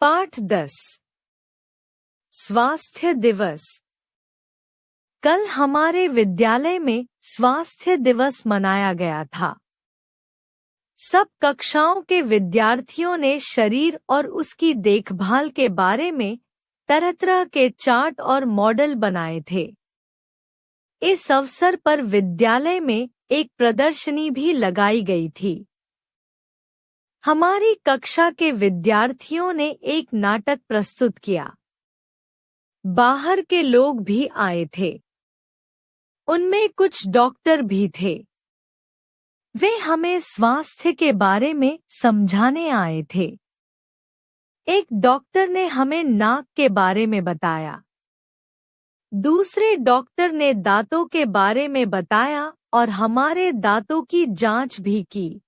पाठ 10 स्वास्थ्य दिवस। कल हमारे विद्यालय में स्वास्थ्य दिवस मनाया गया था। सब कक्षाओं के विद्यार्थियों ने शरीर और उसकी देखभाल के बारे में तरह तरह के चार्ट और मॉडल बनाए थे। इस अवसर पर विद्यालय में एक प्रदर्शनी भी लगाई गई थी। हमारी कक्षा के विद्यार्थियों ने एक नाटक प्रस्तुत किया। बाहर के लोग भी आए थे। उनमें कुछ डॉक्टर भी थे। वे हमें स्वास्थ्य के बारे में समझाने आए थे। एक डॉक्टर ने हमें नाक के बारे में बताया। दूसरे डॉक्टर ने दांतों के बारे में बताया और हमारे दांतों की जांच भी की।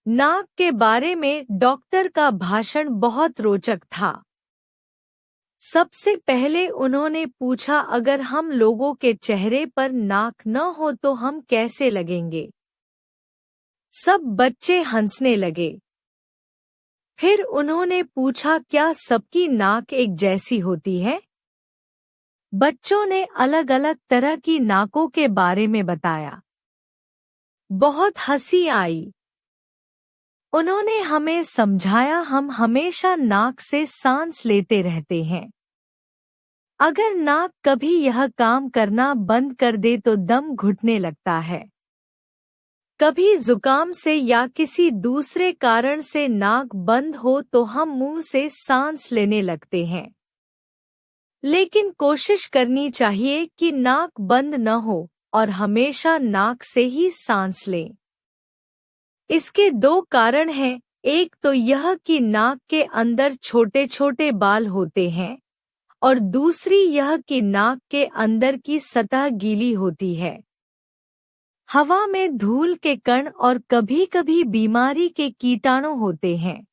नाक के बारे में डॉक्टर का भाषण बहुत रोचक था। सबसे पहले उन्होंने पूछा, अगर हम लोगों के चेहरे पर नाक न हो तो हम कैसे लगेंगे? सब बच्चे हंसने लगे। फिर उन्होंने पूछा, क्या सबकी नाक एक जैसी होती है? बच्चों ने अलग अलग तरह की नाकों के बारे में बताया। बहुत हंसी आई। उन्होंने हमें समझाया, हम हमेशा नाक से सांस लेते रहते हैं। अगर नाक कभी यह काम करना बंद कर दे तो दम घुटने लगता है। कभी जुकाम से या किसी दूसरे कारण से नाक बंद हो तो हम मुंह से सांस लेने लगते हैं। लेकिन कोशिश करनी चाहिए कि नाक बंद न हो और हमेशा नाक से ही सांस लें। इसके दो कारण हैं। एक तो यह कि नाक के अंदर छोटे छोटे बाल होते हैं और दूसरी यह कि नाक के अंदर की सतह गीली होती है। हवा में धूल के कण और कभी-कभी बीमारी के कीटाणु होते हैं।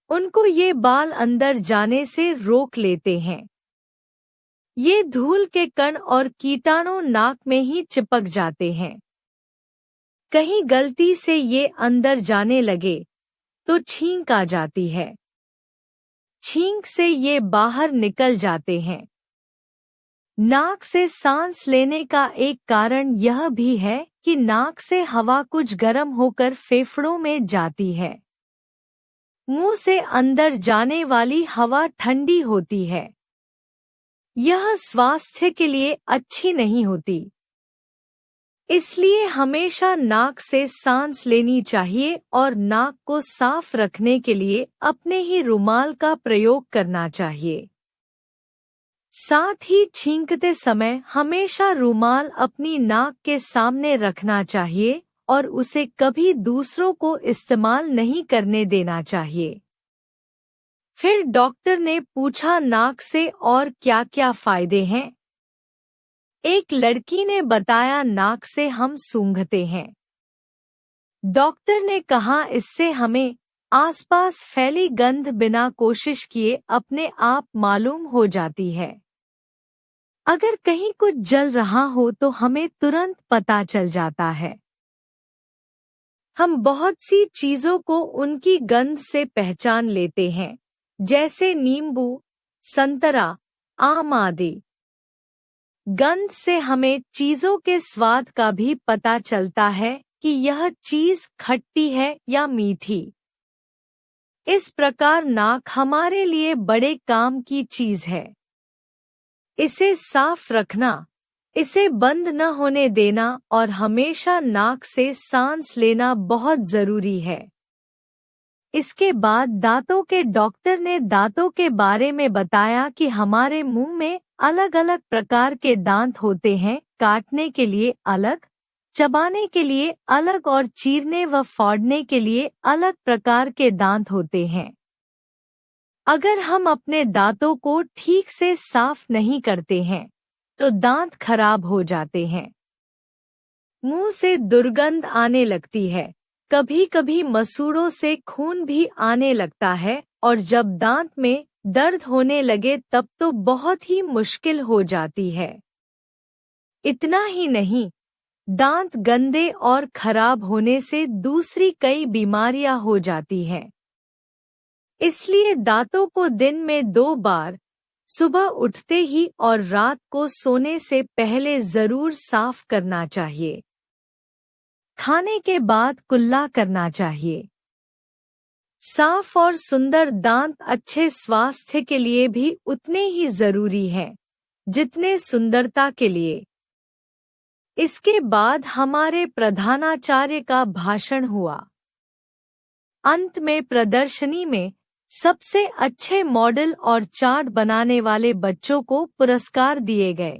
उनको ये बाल अंदर जाने से रोक लेते हैं। ये धूल के कण और कीटाणु नाक में ही चिपक जाते हैं। कहीं गलती से ये अंदर जाने लगे तो छींक आ जाती है। छींक से ये बाहर निकल जाते हैं। नाक से सांस लेने का एक कारण यह भी है कि नाक से हवा कुछ गर्म होकर फेफड़ों में जाती है। मुंह से अंदर जाने वाली हवा ठंडी होती है। यह स्वास्थ्य के लिए अच्छी नहीं होती। इसलिए हमेशा नाक से सांस लेनी चाहिए और नाक को साफ रखने के लिए अपने ही रुमाल का प्रयोग करना चाहिए। साथ ही छींकते समय हमेशा रुमाल अपनी नाक के सामने रखना चाहिए और उसे कभी दूसरों को इस्तेमाल नहीं करने देना चाहिए। फिर डॉक्टर ने पूछा, नाक से और क्या-क्या फायदे हैं? एक लड़की ने बताया, नाक से हम सूंघते हैं। डॉक्टर ने कहा, इससे हमें आसपास फैली गंध बिना कोशिश किए अपने आप मालूम हो जाती है। अगर कहीं कुछ जल रहा हो तो हमें तुरंत पता चल जाता है। हम बहुत सी चीजों को उनकी गंध से पहचान लेते हैं, जैसे नींबू, संतरा, आम आदि। गंध से हमें चीजों के स्वाद का भी पता चलता है कि यह चीज खट्टी है या मीठी। इस प्रकार नाक हमारे लिए बड़े काम की चीज है। इसे साफ रखना, इसे बंद न होने देना और हमेशा नाक से सांस लेना बहुत जरूरी है। इसके बाद दांतों के डॉक्टर ने दांतों के बारे में बताया कि हमारे मुंह में अलग अलग प्रकार के दांत होते हैं, काटने के लिए अलग, चबाने के लिए अलग और चीरने व फाड़ने के लिए अलग प्रकार के दांत होते हैं। अगर हम अपने दांतों को ठीक से साफ नहीं करते हैं तो दांत खराब हो जाते हैं। मुंह से दुर्गंध आने लगती है, कभी कभी मसूड़ों से खून भी आने लगता है और जब दांत में दर्द होने लगे तब तो बहुत ही मुश्किल हो जाती है। इतना ही नहीं, दांत गंदे और खराब होने से दूसरी कई बीमारियां हो जाती हैं। इसलिए दांतों को दिन में 2 बार, सुबह उठते ही और रात को सोने से पहले जरूर साफ करना चाहिए। खाने के बाद कुल्ला करना चाहिए। साफ और सुंदर दांत अच्छे स्वास्थ्य के लिए भी उतने ही जरूरी हैं, जितने सुंदरता के लिए। इसके बाद हमारे प्रधानाचार्य का भाषण हुआ। अंत में प्रदर्शनी में सबसे अच्छे मॉडल और चार्ट बनाने वाले बच्चों को पुरस्कार दिए गए।